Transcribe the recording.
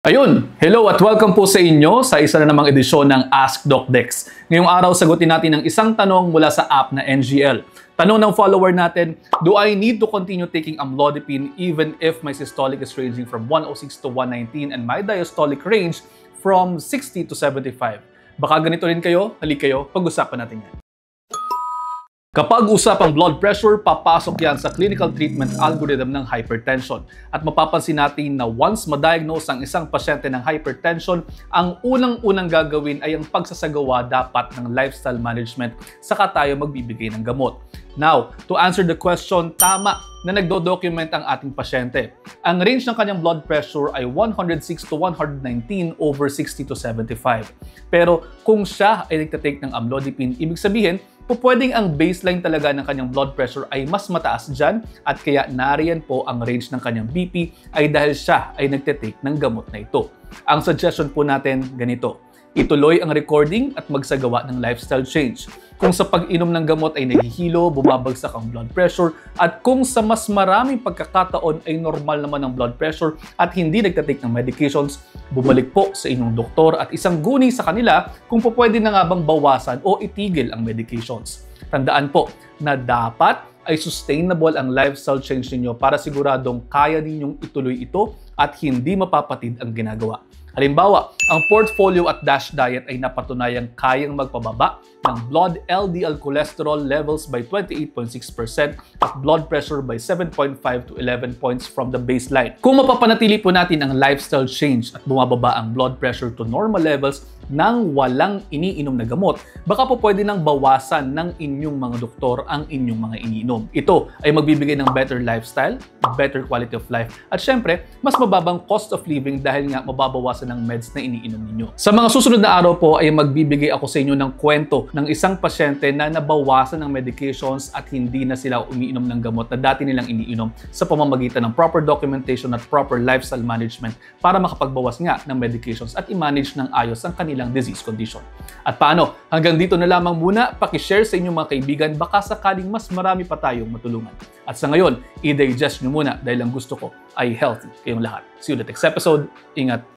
Ayun! Hello at welcome po sa inyo sa isa na namang edisyon ng Ask Doc Dex. Ngayong araw, sagutin natin ang isang tanong mula sa app na NGL. Tanong ng follower natin, do I need to continue taking amlodipine even if my systolic is ranging from 106 to 119 and my diastolic range from 60 to 75? Baka ganito rin kayo, halik kayo, pag-usapan natin yan. Kapag usapang blood pressure, papasok yan sa clinical treatment algorithm ng hypertension. At mapapansin natin na once ma-diagnose ang isang pasyente ng hypertension, ang unang-unang gagawin ay ang pagsasagawa dapat ng lifestyle management saka tayo magbibigay ng gamot. Now, to answer the question, tama na nagdo-document ang ating pasyente. Ang range ng kanyang blood pressure ay 106 to 119 over 60 to 75. Pero kung siya ay nagtatake ng amlodipine, ibig sabihin, pwedeng ang baseline talaga ng kanyang blood pressure ay mas mataas dyan at kaya nariyan po ang range ng kanyang BP ay dahil siya ay nagtitake ng gamot na ito. Ang suggestion po natin ganito, ituloy ang recording at magsagawa ng lifestyle change. Kung sa pag-inom ng gamot ay naghihilo, bumabagsak ang blood pressure, at kung sa mas maraming pagkakataon ay normal naman ang blood pressure at hindi nagtatake ng medications, bumalik po sa inyong doktor at isang guni sa kanila kung pwede na nga bang bawasan o itigil ang medications. Tandaan po na dapat ay sustainable ang lifestyle change ninyo para siguradong kaya ninyong ituloy ito at hindi mapapatid ang ginagawa. Halimbawa, ang portfolio at DASH diet ay napatunayang kayang magpababa ng blood LDL cholesterol levels by 28.6% at blood pressure by 7.5 to 11 points from the baseline. Kung mapapanatili po natin ang lifestyle change at bumababa ang blood pressure to normal levels nang walang iniinom na gamot, baka po pwede nang bawasan ng inyong mga doktor ang inyong mga iniinom. Ito ay magbibigay ng better lifestyle, better quality of life, at syempre, mas mababang cost of living dahil nga mababawasan ng meds na iniinom ninyo. Sa mga susunod na araw po ay magbibigay ako sa inyo ng kwento ng isang pasyente na nabawasan ng medications at hindi na sila umiinom ng gamot na dati nilang iniinom sa pamamagitan ng proper documentation at proper lifestyle management para makapagbawas nga ng medications at i-manage ng ayos ang kanilang disease condition. At paano? Hanggang dito na lamang muna, pakishare sa inyong mga kaibigan baka sakaling mas marami pa tayong matulungan. At sa ngayon, i-digest nyo muna dahil ang gusto ko ay healthy kayong lahat. See you in the next episode. Ingat!